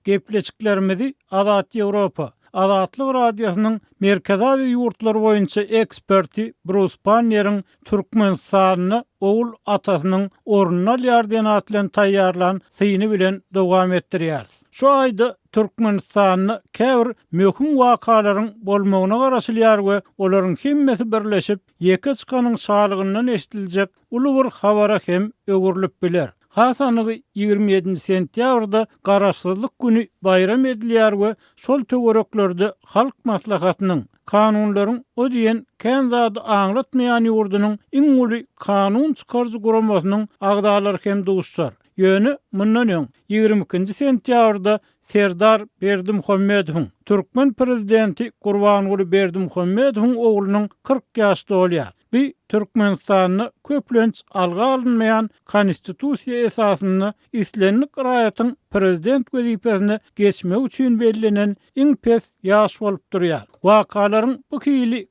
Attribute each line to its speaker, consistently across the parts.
Speaker 1: gepleçiklerimizi Azat Ýewropa Azatlyk Radiosynyň Merkezi ýurtlary boýunça eksperti Bruce Panneriň Türkmenistanyny oğul atasynyň ornuna ýardan atlan taýýarlan syny bilen dowam etdirýär. Şu aýda Türkmenistanyny käbir möhüm wakalaryň bolmagyna garaşylýar we olaryň hemmesi birleşip ýeke çykanyň şalygynyň eşdiljek uly bir habara hem ögürlüp biler. Hasanygy 27 sentýabrda Garaşsyzlyk güni bayram edilýär we şol töwereklerde halk maslahatynyň kanunlaryň o diýen kän zady aňlatmaýan ýurdunyň iň uly kanun çykarjy guramasynyň agdalary hem duguşlar. Ýöne mundan öň 22 sentýabrda Serdar Berdimuhammedowyň Türkmen prezidenti Gurbanuly Berdimuhammedowyň oğlunyň 40 ýaşy dolýar. Bir Türkmenistanyny köplenç alga alınmayan konstitusiýa esasyny islenlik raýatyň prezident wezipesine geçmek üçin belirlenen iň pes ýaş bolup durýar. Wakalaryň bu hili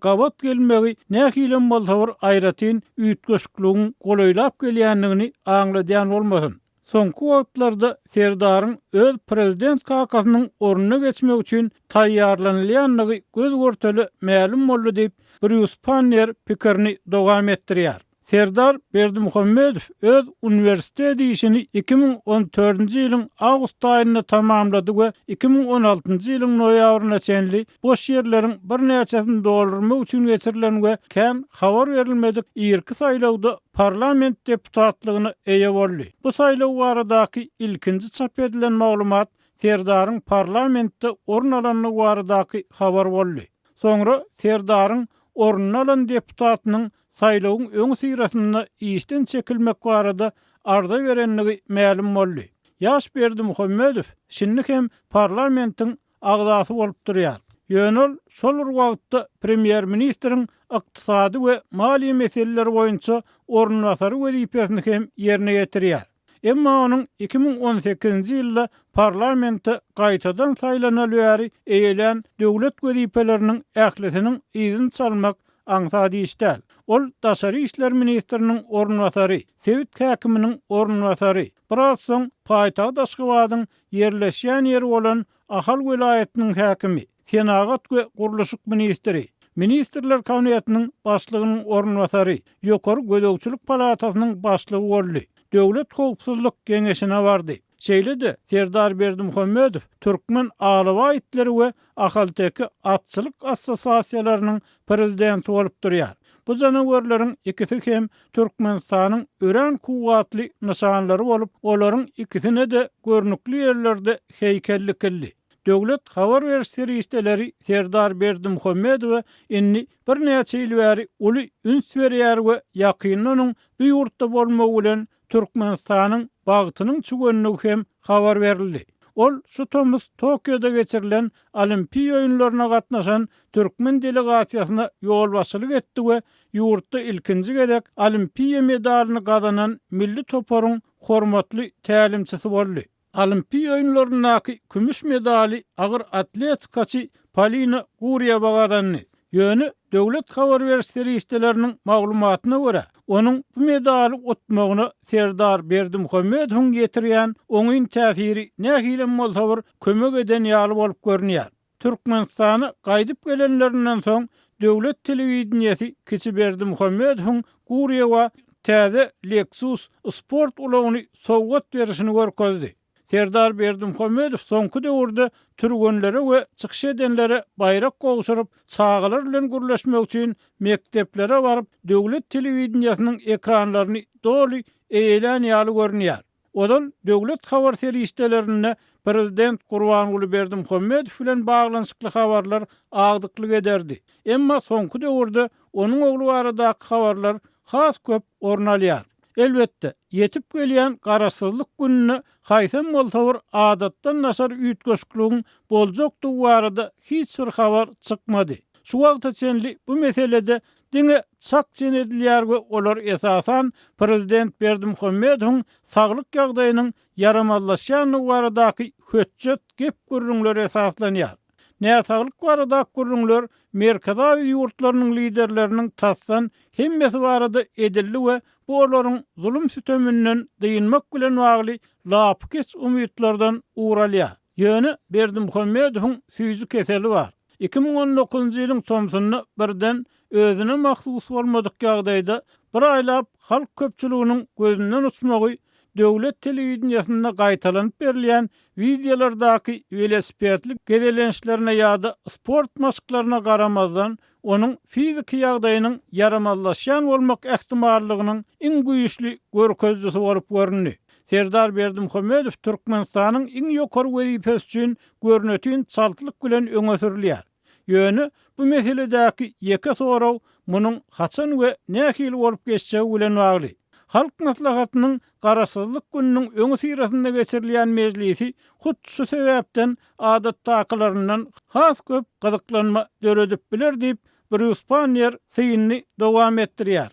Speaker 1: gabat gelmegi nähilem bolsa bir aýratyn üýtgeşikligiň golaýlap gelýändigini aňladýan bolmasyn. Soňky wagtlarda Serdaryň öz prezident kakasynyň ornuna geçmek üçin taýýarlanylýanlygy göz görteli ma'lum boldy diýip Bruce Panner pikirini dowam etdirýär. Serdar Berdimuhammedow öz universitet işini 2014-nji ýylyň awgust aýynda tamamlady we 2016-njy ýylyň noýabryna çenli boş ýerleriň bir näçesini doldurmak üçin geçirilen we kän habar berilmedik ýerki saýlawda parlament deputatlygyny eýe boldy. Bu saýlaw baradaky ilkinji çap edilen maglumat Serdaryň parlamentde orun alanyny baradaky habar boldy. Soňra Serdaryň ornuna alan deputatynyň saýlawyň öň syrasyna işden çekilmek barada arda berenligi ma'lum boldy. Ýaş Berdimuhammedow şinni hem parlamentiň agdasy bolup durýar. Ýönül şol wagtda premier ministriň ykdysady we maliýe meseleleri boýunça ornunasary wezipesini hem ýerine ýetirýär. Emma onuň 2018-nji ýylda parlamentde gaýtadan saýlanaly eýelen döwlet wezipeleriniň ählisiniň izin çalmak aňsady işdäl. Ol daşary işler ministriniň ornunasary, Sewit häkiminiň ornunasary, biraz soň paýtagy Aşgabatyň ýerleşýän ýeri bolan Ahal welaýatynyň häkimi, Senagat we guruluşyk ministri, Ministrler Kabinetining başlygynyň ornunasary, Ýokary Gödekçilik palatasynyň başlygy boldy. Döwlet howpsuzlyk geňeşine bardy. Şeýle-de Serdar Berdimuhammedow Türkmen Alawa itleri we ahalteki atçylyk assosiasiýalarynyň prezidenti bolup durýar. Bu janawarlaryň ikisi hem Türkmenistanyň ören kuwatly nyşanlary bolup, olaryň ikisine de görnükli ýerlerde heýkellik edildi. Döwlet habar beriş serişdeleri Serdar Berdimuhammedow inni bir näçe ýyl bäri uly üns berýär we ýakynly onuň bu ýurtda bolmagy bilen Türkmenistanyň bagtynyň çügenligi hem habar berildi. Ol şu tomuz Tokyo'da geçirilen Olimpiya oyunlarına gatnaşan Türkmen delegasiýasyna ýol başçylyk etdi we ýurtda ilkinji gedek Olimpiya medalyny gazanan milli toparyň hormatly tälimçisi boldy. Olimpiya oyunlarynyň kümüş medali agyr atletikaçy Polina Guriyeva gazandy. Ýöne döwlet habar berişleri işleriniň maglumatyna görä, onuň bu medali utmagyna Serdar Berdimuhammedowyň getirýän oňyň täsiri nähilem bolsa bir kömek eden ýaly bolup görünýär. Türkmenistany gaýdyp gelenlerinden soň döwlet telewizionyasy Kiçi Berdimuhammedowyň Guriyeva täze Lexus sport ulagyny sowgat berişini görkezdi. Serdar Berdimuhammedow soňky döwürde türgenlere we çykyş edenlere bayrak gowşuryp çağalar bilen gürleşmek üçin mekteplere baryp döwlet telewizionyasynyn ekranlaryny doly eýelen ýaly görünýär. Odal döwlet habar serişdelerine prezident Gurbanuly Berdimuhammedow bilen baglanyşykly habarlar agdyklyk ederdi. Emma soňky döwürde onuň ogly baradaky habarlar has köp orun alýar. Elbette, yetip gelýän garaşsyzlyk gününe haýsam bolsa bir adatdan naşar üýtgeşikligiň boljokdugy barada hiç bir habar çykmady. Şu wagta çenli bu meselede diňe çak çenedilýär we olar esasan prezident Berdimuhammedowyň saglyk ýagdaýynyň yaramazlaşýanyny baradaky höççet gep gürrüňleri esaslanýar. Näsaglyk baradaky gürrüňler merkezi ýurtlarynyň liderleriniň tassan hemmesi barada edildi we bu olaryň zulüm sütömünden diýilmek bilen bagly lapkeç umytlardan uğralýar. Ýöne Berdimuhammedowyň süýji keseli bar. 2019-njy ýylyň somsuny birden özüne mahsus bolmadyk ýagdaýda bir aýlap halk köpçüliginiň gözünden uçmagy döwlet telewizionyasynda gaýtalanyp berilýän videolardaky velosipedlik gedelenişlerine ýa-da sport maşklaryna garamazdan onun fiziki ýagdaýynyň yaramazlaşýan bolmak ähtimallygynyň iň güýçli görkezlisi bolup görünýär. Serdar Berdimuhammedow Türkmenistanyň iň ýokary wezipesi üçin görnetiň çaltylyk bilen öňe sürilýär. Ýöne bu meseledäki ýeke soraw munyň haçan we nähili bolup geçjegi bilen bagly. Halk maslahatynyň garasyzlyk gününiň öňe syrasynda geçirilýän mejlisi hut şu sebäpden adatdakylaryndan has köp gyzyklanma döredip biler diýip Bruce Banner syny dowam etdirýär.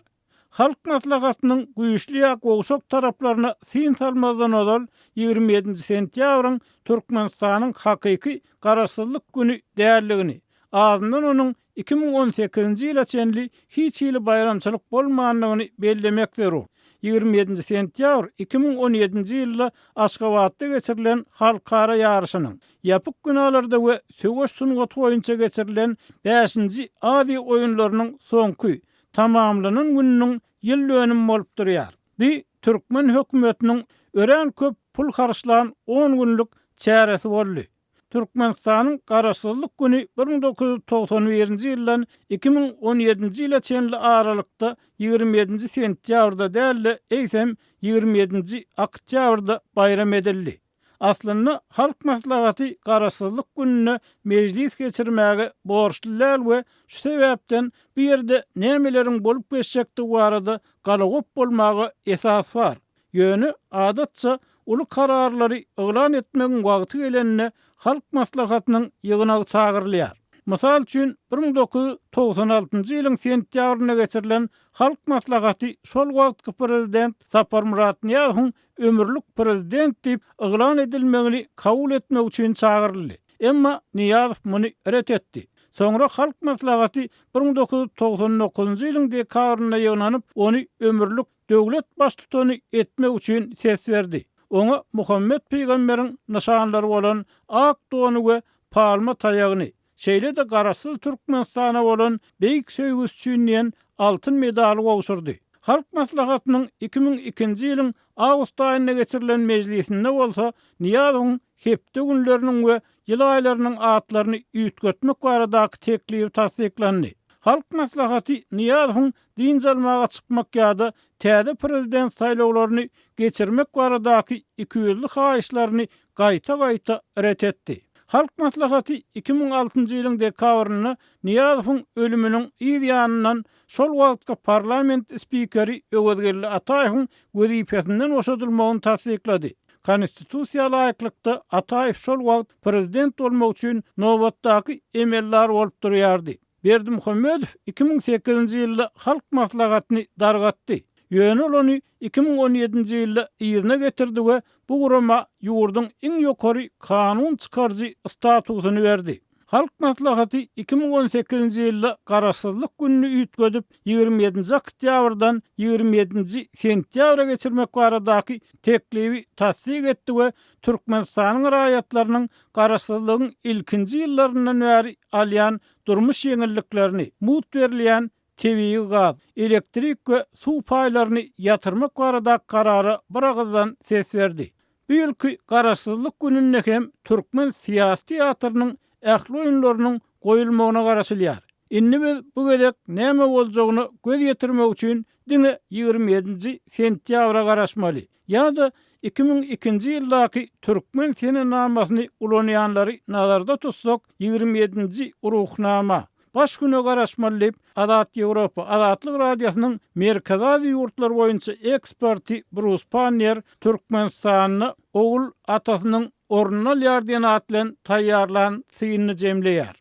Speaker 1: Halk maslahatynyň güýçli ýa gowşak taraplaryna syn salmazdan odal 27 sentýabryň Türkmenistanyň hakyky garasyzlyk güni däldigini, azyndan onuň 2018-nji ýyla çenli hiç ýyly bayramçylyk bolmaganlygyny bellemek zerur. 27 sentyabr 2017-nji ýylda Aşgabatda geçirilen halkara ýarşynyň ýapyk günalarda we söwüş sungat boýunça geçirilen 5-nji ady oýunlarynyň soňky tamamlanan gününiň ýyl dönümi bolup durýar. Bir Türkmen hökümetiniň ören köp pul harçlan 10 günlük çäresi boldy. Türkmenistanyň garasyzlyk güni 1991-nji ýyldan 2017-nji ýyla çenli aralykda 27 sentýabrda däl, eýsem 27 oktýabrda bayram edildi. Aslynda halk maslahaty garasyzlyk gününe mejlis geçirmäge borçlylar we şu sebäpden bir ýerde nämeleriň bolup geçjekdi barada galagop bolmagy esas bar. Ýöne adatça uly kararlary eglan etmegiň wagty gelenine halk maslahatynyň ýygynagy çagyrylýar. Mysal üçin 1996-njy ýylyň sentýabryna geçirilen halk maslahaty şol wagtky prezident Sapar Murat Niýazowyň ömürlük prezident diýip eglan edilmegini kabul etmek üçin çagyryldy. Emma Niýazow muny ret etdi. Soňra halk maslahaty 1999-njy ýylyň dekabryna ýygnanyp ony ömürlük döwlet baştutany etmek üçin ses berdi. Oňa Muhammed Peýgamberiň nişanlary bolan ak donu we palma taýagyny, şeýle de garasyz Türkmenistana bolan beýik söýgüs üçin altyn medal gowşurdy. Halk maslahatynyň 2002-nji ýylyň awgust aýyna geçirilen mejlisinde bolsa Niýazowyň hepde günleriniň we ýyl aýlarynyň atlaryny üýtgetmek baradaky teklifi tasdiklandy. Halk maslahaty Niýazowyň din jalmaga çykmak ýa-da täze prezident saýlawlaryny geçirmek baradaky ikiyüzli haýyşlaryny gaýta ret etdi. Halk maslahaty 2006-njy ýylyň dekabryna Niýazowyň ölüminiň ýanyndan şol wagtky parlament spikeri Öwedgirli Ataýewiň wezipesinden boşadylmagyny tasdiklady. Konstitusiýa laýyklykda Ataýew şol wagt prezident bolmak üçin nobatdaky emeller bolup durýardy. Berdimuhammedow 2008-nji ýylda halk maslahatyny dargatdy. Ýöne ony 2017-nji ýylda ýerine getirdi we bu gurama ýurdun iň ýokary kanun çykarjy statusyny berdi. Halk maslahaty 2018-nji ýylda garasyzlyk gününi üýtgedip 27 oktýabrdan 27 sentyabra geçirmek baradaky teklifi tasdik etdi we Türkmenistanyň raýatlarynyň garasyzlygyň ilkinji ýyllaryndan bäri alýan durmuş ýeňilliklerini, mut berilýän tebii gaz, elektrik we suw paýlaryny ýatyrmak barada karary bir agzdan ses berdi. Bu ýylky garasyzlyk gününe hem Türkmen siýasy teatrynyň ähli oýunlarynyň goýulmagyna garaşylýar. Indi biz bu gedek näme boljagyny göz ýetirmek üçin diňe 27 sentyabra garaşmaly. Ýa-da 2002-nji ýyldaky Türkmen senetnamasyny ulanýanlary nazarda tutsak 27-nji ruhnama baş güne garaşmaly diýip Azat Ýewropa Azatlyk radiosynyň Merkezi ýurtlar boýunça eksperti Bruce Banner Türkmenistanyny ogul atasynyň ornal ýardena atlan taýýarlan syny jemleýär.